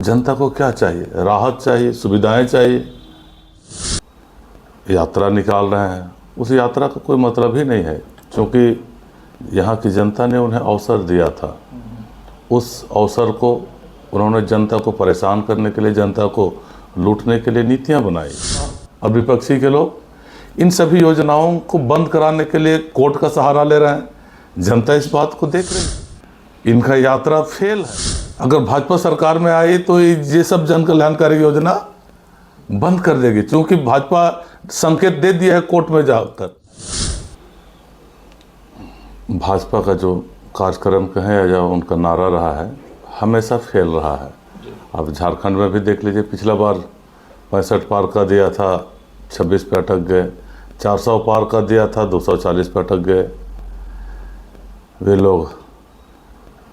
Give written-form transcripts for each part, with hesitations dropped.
जनता को क्या चाहिए? राहत चाहिए, सुविधाएं चाहिए। यात्रा निकाल रहे हैं, उस यात्रा का कोई मतलब ही नहीं है, क्योंकि यहाँ की जनता ने उन्हें अवसर दिया था। उस अवसर को उन्होंने जनता को परेशान करने के लिए, जनता को लूटने के लिए नीतियाँ बनाई। अब विपक्षी के लोग इन सभी योजनाओं को बंद कराने के लिए कोर्ट का सहारा ले रहे हैं। जनता इस बात को देख रही है। इनका यात्रा फेल है। अगर भाजपा सरकार में आई तो ये सब जन कल्याणकारी योजना बंद कर देगी, क्योंकि भाजपा संकेत दे दिया है कोर्ट में जाकर। भाजपा का जो कार्यक्रम कहें या उनका नारा रहा है, हमेशा फेल रहा है। अब झारखंड में भी देख लीजिए, पिछला बार 65 पार का दिया था, 26 पे अटक गए। 400 पार का दिया था, 240 पे अटक गए। वे लोग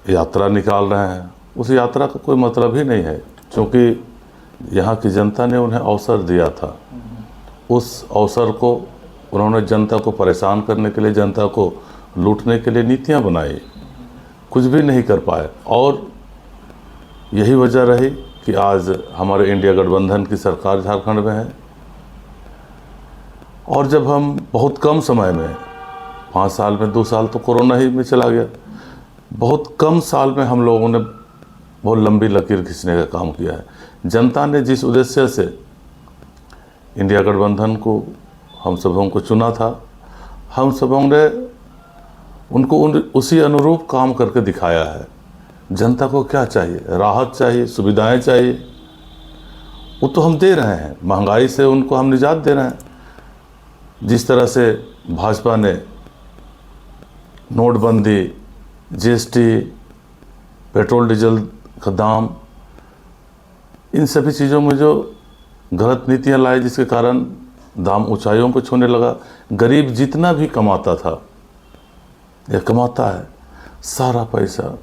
यात्रा निकाल रहे हैं, उस यात्रा का कोई मतलब ही नहीं है, क्योंकि यहाँ की जनता ने उन्हें अवसर दिया था। उस अवसर को उन्होंने जनता को परेशान करने के लिए, जनता को लूटने के लिए नीतियाँ बनाई, कुछ भी नहीं कर पाए। और यही वजह रही कि आज हमारे इंडिया गठबंधन की सरकार झारखंड में है। और जब हम बहुत कम समय में, 5 साल में 2 साल तो कोरोना ही में चला गया, बहुत कम साल में हम लोगों ने बहुत लंबी लकीर खींचने का काम किया है। जनता ने जिस उद्देश्य से इंडिया गठबंधन को हम सबों को चुना था, हम सबों ने उनको उसी अनुरूप काम करके दिखाया है। जनता को क्या चाहिए? राहत चाहिए, सुविधाएं चाहिए, वो तो हम दे रहे हैं। महंगाई से उनको हम निजात दे रहे हैं। जिस तरह से भाजपा ने नोटबंदी, जीएसटी, पेट्रोल डीजल का दाम, इन सभी चीज़ों में जो गलत नीतियां लाई, जिसके कारण दाम ऊंचाइयों को छूने लगा। गरीब जितना भी कमाता था या कमाता है, सारा पैसा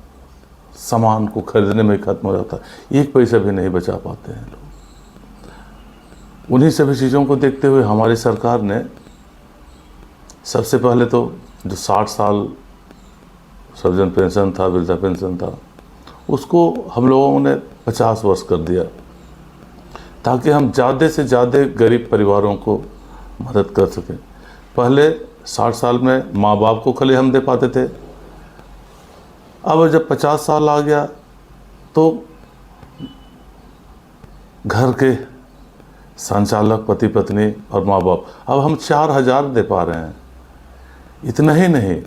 सामान को खरीदने में खत्म हो जाता है। 1 पैसा भी नहीं बचा पाते हैं लोग। उन्हीं सभी चीज़ों को देखते हुए हमारी सरकार ने सबसे पहले तो जो 60 साल सर्वजन पेंशन था, वृद्धा पेंशन था, उसको हम लोगों ने 50 वर्ष कर दिया, ताकि हम ज़्यादा से ज़्यादा गरीब परिवारों को मदद कर सकें। पहले 60 साल में माँ बाप को खाली हम दे पाते थे। अब जब 50 साल आ गया तो घर के संचालक, पति पत्नी और माँ बाप, अब हम 4000 दे पा रहे हैं। इतना ही नहीं,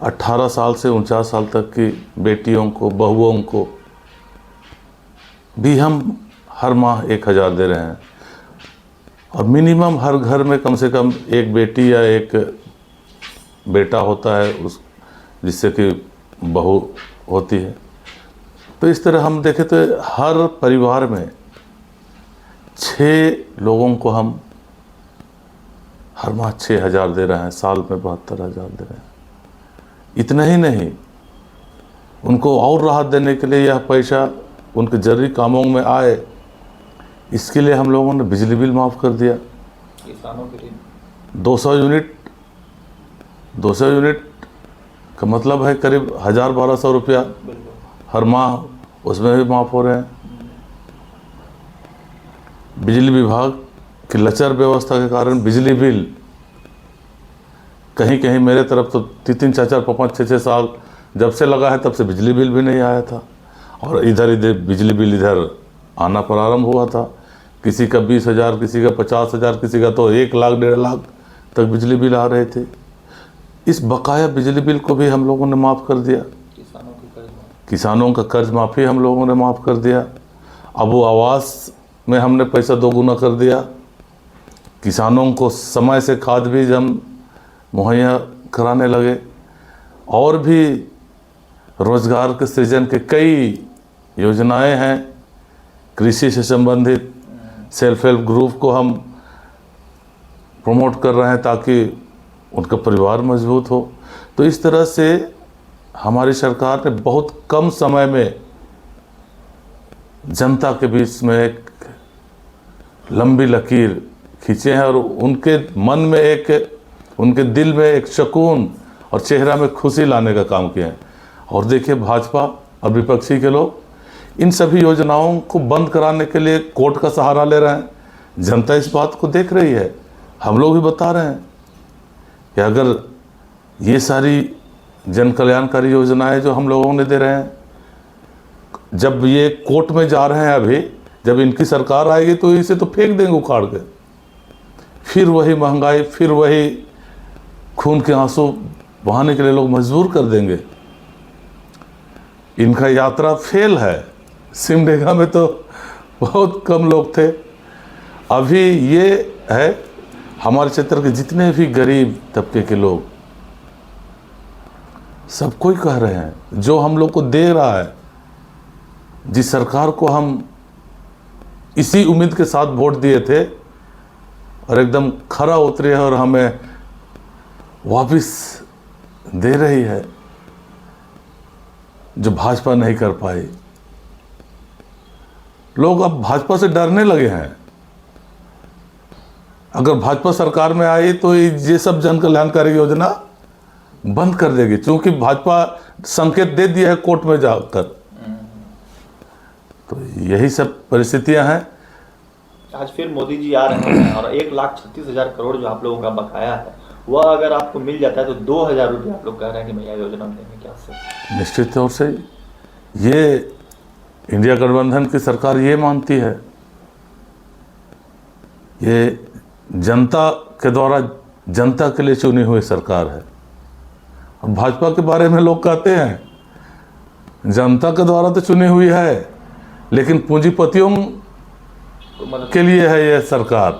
18 साल से 49 साल तक की बेटियों को, बहुओं को भी हम हर माह 1000 दे रहे हैं। और मिनिमम हर घर में कम से कम एक बेटी या एक बेटा होता है, उस जिससे कि बहू होती है। तो इस तरह हम देखें तो हर परिवार में 6 लोगों को हम हर माह 6000 दे रहे हैं, साल में 72,000 दे रहे हैं। इतना ही नहीं, उनको और राहत देने के लिए यह पैसा उनके जरूरी कामों में आए, इसके लिए हम लोगों ने बिजली बिल माफ़ कर दिया। किसानों के लिए 200 यूनिट का मतलब है करीब 1000-1200 रुपया हर माह, उसमें भी माफ़ हो रहे हैं। बिजली विभाग की लचर व्यवस्था के कारण बिजली बिल कहीं कहीं मेरे तरफ तो 3-3, 4-4, 5-5, 6-6 साल जब से लगा है तब से बिजली बिल भी नहीं आया था। और इधर बिजली बिल इधर आना प्रारंभ हुआ था। किसी का 20,000, किसी का 50,000, किसी का तो 1 लाख 1.5 लाख तक बिजली बिल आ रहे थे। इस बकाया बिजली बिल को भी हम लोगों ने माफ़ कर दिया। किसानों का कर्ज माफ़ी हम लोगों ने माफ़ कर दिया। अब वो आवास में हमने पैसा 2 गुना कर दिया। किसानों को समय से खाद बीज हम मुहैया कराने लगे। और भी रोजगार के सृजन के कई योजनाएं हैं। कृषि से संबंधित सेल्फ हेल्प ग्रुप को हम प्रमोट कर रहे हैं, ताकि उनका परिवार मजबूत हो। तो इस तरह से हमारी सरकार ने बहुत कम समय में जनता के बीच में एक लंबी लकीर खींचे हैं और उनके मन में उनके दिल में एक सुकून और चेहरा में खुशी लाने का काम किया है। और देखिए, भाजपा और विपक्षी के लोग इन सभी योजनाओं को बंद कराने के लिए कोर्ट का सहारा ले रहे हैं। जनता इस बात को देख रही है, हम लोग भी बता रहे हैं कि अगर ये सारी जन कल्याणकारी योजनाएं जो हम लोगों ने दे रहे हैं, जब ये कोर्ट में जा रहे हैं, अभी जब इनकी सरकार आएगी तो इसे तो फेंक देंगे उखाड़ के। फिर वही महंगाई, फिर वही खून के आंसू बहाने के लिए लोग मजबूर कर देंगे। इनका यात्रा फेल है। सिमडेगा में तो बहुत कम लोग थे। अभी ये है, हमारे क्षेत्र के जितने भी गरीब तबके के लोग सब कोई कह रहे हैं, जो हम लोग को दे रहा है, जिस सरकार को हम इसी उम्मीद के साथ वोट दिए थे और एकदम खरा उतरी है और हमें वापस दे रही है, जो भाजपा नहीं कर पाई। लोग अब भाजपा से डरने लगे हैं। अगर भाजपा सरकार में आई तो ये सब जन कल्याणकारी योजना बंद कर देगी, क्योंकि भाजपा संकेत दे दिया है कोर्ट में जाकर। तो यही सब परिस्थितियां हैं। आज फिर मोदी जी आ रहे हैं और 1,36,000 करोड़ जो आप लोगों का बकाया है, वह अगर आपको मिल जाता है तो 2,000 रुपये आप लोग कह रहे हैं कि भैया योजना में देंगे, क्या से? निश्चित तौर से ये इंडिया गठबंधन की सरकार ये मानती है, ये जनता के द्वारा जनता के लिए चुनी हुई सरकार है। और भाजपा के बारे में लोग कहते हैं जनता के द्वारा तो चुनी हुई है, लेकिन पूंजीपतियों के लिए है ये सरकार।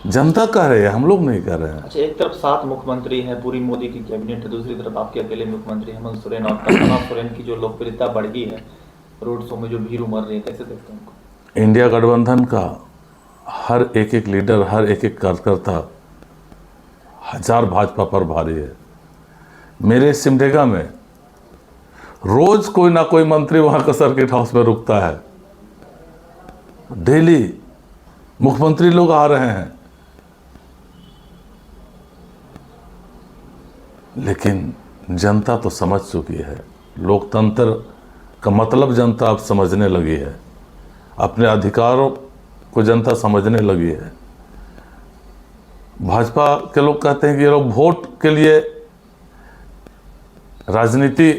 जनता कह रही है, हम लोग नहीं कह रहे हैं। अच्छा, एक तरफ 7 मुख्यमंत्री हैं, पूरी मोदी की कैबिनेट है, दूसरी तरफ आपके अकेले मुख्यमंत्री हेमंत सोरेन, और कल्पना सोरेन की जो लोकप्रियता बढ़ गई है, रोड शो में जो भीड़ उमड़ रही है, कैसे देखते हैं उनको? इंडिया गठबंधन का हर एक लीडर, हर एक कार्यकर्ता हजार भाजपा पर भारी है। मेरे सिमडेगा में रोज कोई ना कोई मंत्री वहां का सर्किट हाउस में रुकता है। डेली मुख्यमंत्री लोग आ रहे हैं, लेकिन जनता तो समझ चुकी है। लोकतंत्र का मतलब जनता अब समझने लगी है, अपने अधिकारों को जनता समझने लगी है। भाजपा के लोग कहते हैं कि ये लोग वोट के लिए, राजनीति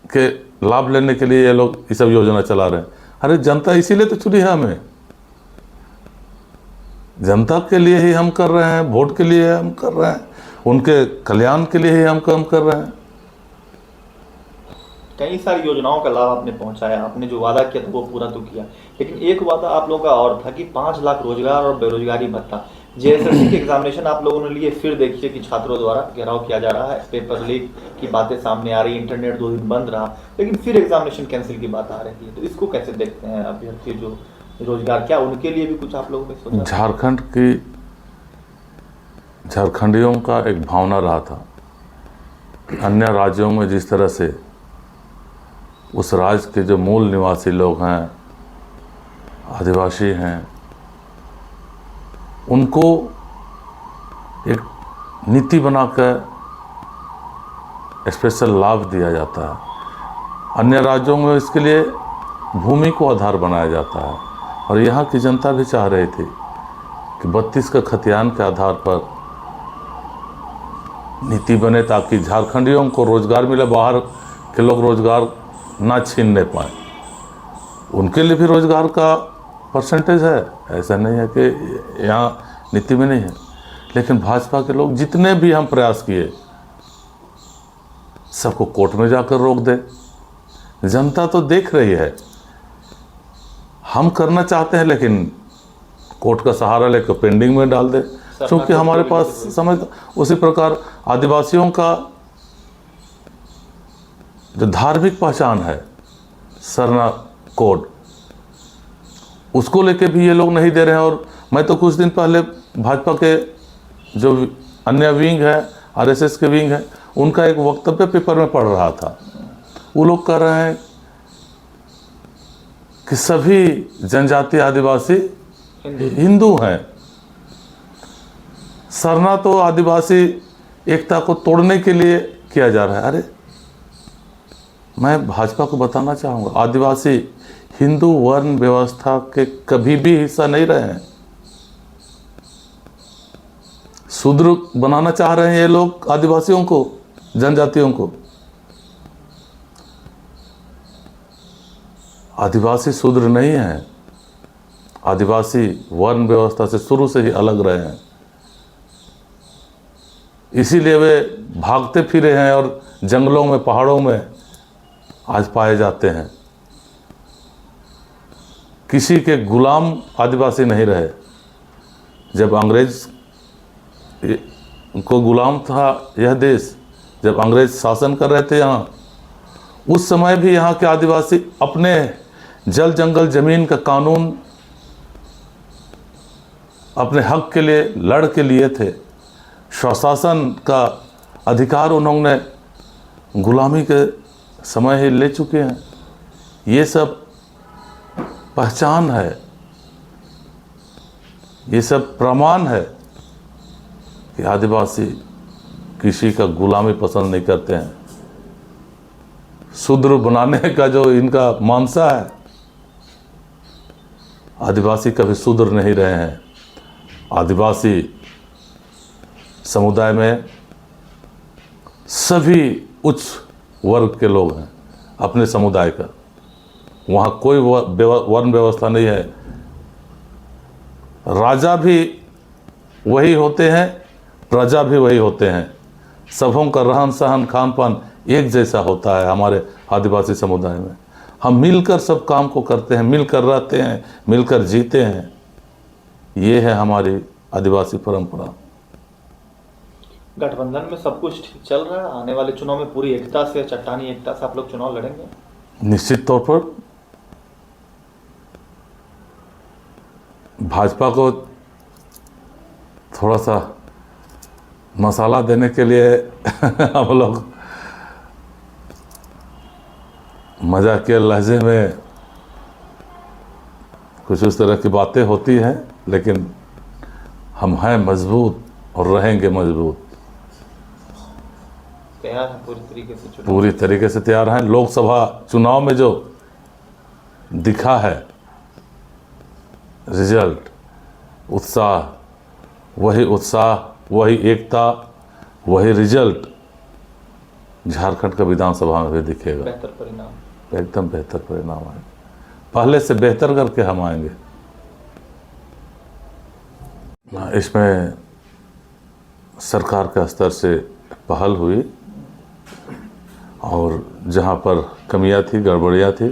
के लाभ लेने के लिए ये लोग ये सब योजना चला रहे हैं। अरे जनता इसीलिए तो चुनी है हमें, जनता के लिए ही हम कर रहे हैं, वोट के लिए हम कर रहे हैं, उनके कल्याण के लिए ही हम काम कर रहे हैं। कई सारी योजनाओं का लाभ आपने पहुंचाया, आपने जो वादा किया था वो पूरा तो किया, लेकिन एक वादा आप लोगों का और था कि 5 लाख रोजगार और बेरोजगारी भत्ता। जेएसएससी के एग्जामिनेशन आप लोगों ने लिए, फिर देखिए कि छात्रों द्वारा घेराव किया जा रहा है, पेपर लीक की बातें सामने आ रही, इंटरनेट 2 दिन बंद रहा, लेकिन फिर एग्जामिनेशन कैंसिल की बात आ रही है। तो इसको कैसे देखते हैं अभ्यर्थी जो रोजगार, क्या उनके लिए भी कुछ आप लोगों ने सोचा? झारखंडियों का एक भावना रहा था कि अन्य राज्यों में जिस तरह से उस राज्य के जो मूल निवासी लोग हैं, आदिवासी हैं, उनको एक नीति बनाकर स्पेशल लाभ दिया जाता है। अन्य राज्यों में इसके लिए भूमि को आधार बनाया जाता है, और यहाँ की जनता भी चाह रही थी कि 32 का खतियान के आधार पर नीति बने, ताकि झारखंडियों को रोजगार मिले, बाहर के लोग रोजगार ना छीनने पाए। उनके लिए भी रोजगार का परसेंटेज है, ऐसा नहीं है कि यहाँ नीति में नहीं है। लेकिन भाजपा के लोग जितने भी हम प्रयास किए, सबको कोर्ट में जाकर रोक दे। जनता तो देख रही है, हम करना चाहते हैं, लेकिन कोर्ट का सहारा लेकर पेंडिंग में डाल दे, क्योंकि हमारे पास समझ। उसी प्रकार आदिवासियों का जो धार्मिक पहचान है, सरना कोड, उसको लेके भी ये लोग नहीं दे रहे हैं। और मैं तो कुछ दिन पहले भाजपा के जो अन्य विंग है, आरएसएस के विंग है, उनका एक वक्तव्य पेपर में पढ़ रहा था। वो लोग कह रहे हैं कि सभी जनजाति आदिवासी हिंदू हैं। सरना तो आदिवासी एकता को तोड़ने के लिए किया जा रहा है। अरे मैं भाजपा को बताना चाहूँगा, आदिवासी हिंदू वर्ण व्यवस्था के कभी भी हिस्सा नहीं रहे हैं। शूद्र बनाना चाह रहे हैं ये लोग आदिवासियों को, जनजातियों को। आदिवासी शूद्र नहीं है, आदिवासी वर्ण व्यवस्था से शुरू से ही अलग रहे हैं। इसीलिए वे भागते फिरे हैं और जंगलों में, पहाड़ों में आज पाए जाते हैं। किसी के गुलाम आदिवासी नहीं रहे। जब अंग्रेज को गुलाम था यह देश, जब अंग्रेज शासन कर रहे थे यहाँ, उस समय भी यहाँ के आदिवासी अपने जल जंगल जमीन का कानून अपने हक के लिए लड़ के लिए थे। स्वशासन का अधिकार उन्होंने गुलामी के समय ही ले चुके हैं। ये सब पहचान है, ये सब प्रमाण है कि आदिवासी किसी का गुलामी पसंद नहीं करते हैं। शूद्र बनाने का जो इनका मानसा है, आदिवासी कभी शूद्र नहीं रहे हैं। आदिवासी समुदाय में सभी उच्च वर्ग के लोग हैं अपने समुदाय का। वहाँ कोई वर्ण व्यवस्था नहीं है। राजा भी वही होते हैं, प्रजा भी वही होते हैं। सबों का रहन सहन खान पान एक जैसा होता है हमारे आदिवासी समुदाय में। हम मिलकर सब काम को करते हैं, मिलकर रहते हैं, मिलकर जीते हैं। ये है हमारी आदिवासी परंपरा। गठबंधन में सब कुछ ठीक चल रहा है। आने वाले चुनाव में पूरी एकता से, चट्टानी एकता से आप लोग चुनाव लड़ेंगे? निश्चित तौर पर भाजपा को थोड़ा सा मसाला देने के लिए हम लोग मजाकिया लहजे में कुछ उस तरह की बातें होती हैं, लेकिन हम हैं मजबूत और रहेंगे मजबूत। तैयार हैं पूरी तरीके से चुनाव? पूरी तरीके से तैयार हैं। लोकसभा चुनाव में जो दिखा है रिजल्ट, उत्साह, वही एकता, वही रिजल्ट झारखंड का विधानसभा में भी दिखेगा। बेहतर परिणाम, एकदम बेहतर परिणाम है। पहले से बेहतर करके हम आएंगे। इसमें सरकार के स्तर से पहल हुई और जहाँ पर कमियां थी, गड़बड़ियाँ थी,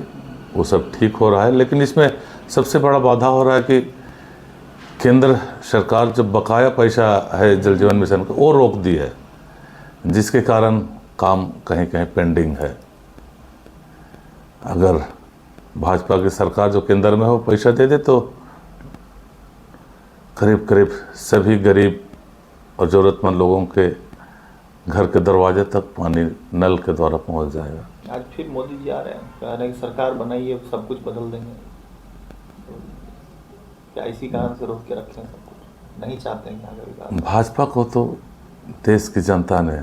वो सब ठीक हो रहा है। लेकिन इसमें सबसे बड़ा बाधा हो रहा है कि केंद्र सरकार जो बकाया पैसा है जल जीवन मिशन का, वो रोक दी है, जिसके कारण काम कहीं कहीं पेंडिंग है। अगर भाजपा की सरकार जो केंद्र में हो पैसा दे दे तो करीब करीब सभी गरीब और ज़रूरतमंद लोगों के घर के दरवाजे तक पानी नल के द्वारा पहुंच जाएगा। आज फिर मोदी जी आ रहे हैं, कह रहे हैं कि सरकार बनाइए, सब कुछ बदल देंगे। क्या इसी कारण से रोक के रखे हैं? सब कुछ नहीं चाहते हैं कि आगे विकास? भाजपा को तो देश की जनता ने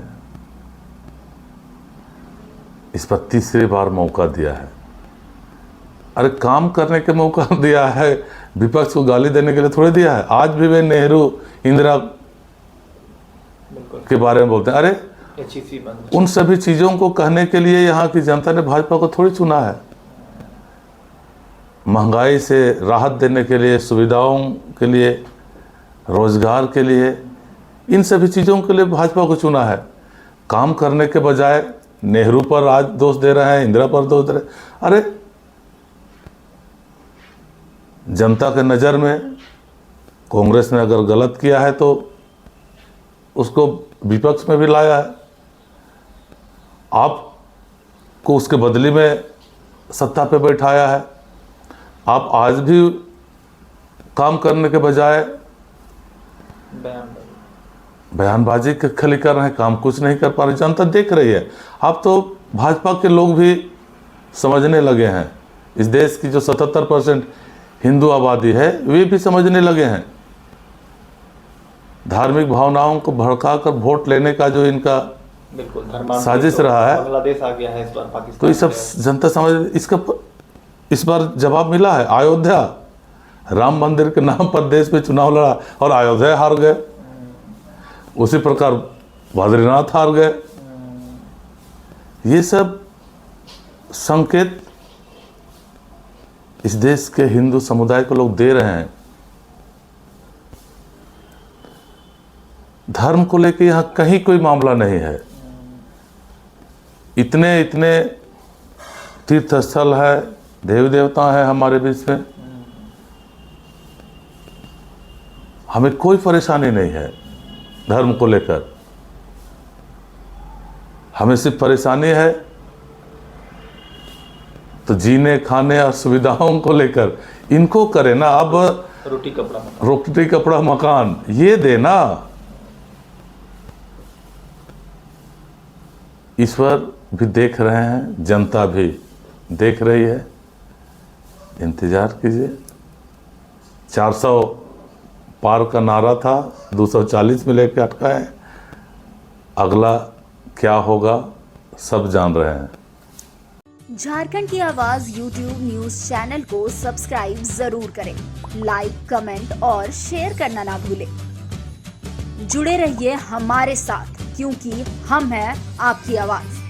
इस पर तीसरी बार मौका दिया है। अरे काम करने के मौका दिया है, विपक्ष को गाली देने के लिए थोड़ी दिया है। आज भी वे नेहरू, इंदिरा के बारे में बोलते हैं। अरे HEC बंद, उन सभी चीज़ों को कहने के लिए यहाँ की जनता ने भाजपा को थोड़ी चुना है। महंगाई से राहत देने के लिए, सुविधाओं के लिए, रोजगार के लिए, इन सभी चीज़ों के लिए भाजपा को चुना है। काम करने के बजाय नेहरू पर आज दोष दे रहे हैं, इंदिरा पर दोष दे रहे हैं। अरे जनता के नज़र में कांग्रेस ने अगर गलत किया है तो उसको विपक्ष में भी लाया है। आपको उसके बदले में सत्ता पे बैठाया है। आप आज भी काम करने के बजाय बयानबाजी के खली कर रहे हैं, काम कुछ नहीं कर पा रहे। जनता देख रही है। अब तो भाजपा के लोग भी समझने लगे हैं। इस देश की जो 77% हिंदू आबादी है, वे भी समझने लगे हैं। धार्मिक भावनाओं को भड़काकर वोट लेने का जो इनका बिल्कुल धर्मांतरित साजिश रहा है, बांग्लादेश आ गया है इस बार, पाकिस्तान। तो ये सब जनता समझ, इस बार जवाब मिला है। अयोध्या, राम मंदिर के नाम पर देश में चुनाव लड़ा और अयोध्या हार गए। उसी प्रकार बद्रीनाथ हार गए। ये सब संकेत इस देश के हिंदू समुदाय को लोग दे रहे हैं। धर्म को लेकर यहाँ कहीं कोई मामला नहीं है। इतने इतने तीर्थ स्थल है, देवी देवता है हमारे बीच में, हमें कोई परेशानी नहीं है धर्म को लेकर। हमें सिर्फ परेशानी है तो जीने खाने और सुविधाओं को लेकर। इनको करे ना, अब रोटी कपड़ा मकान ये देना। ईश्वर भी देख रहे हैं, जनता भी देख रही है। इंतजार कीजिए। 400 पार का नारा था, 240 में लेके अटका है। अगला क्या होगा सब जान रहे हैं। झारखंड की आवाज YouTube न्यूज चैनल को सब्सक्राइब जरूर करें। लाइक, कमेंट और शेयर करना ना भूलें। जुड़े रहिए हमारे साथ, क्योंकि हम हैं आपकी आवाज।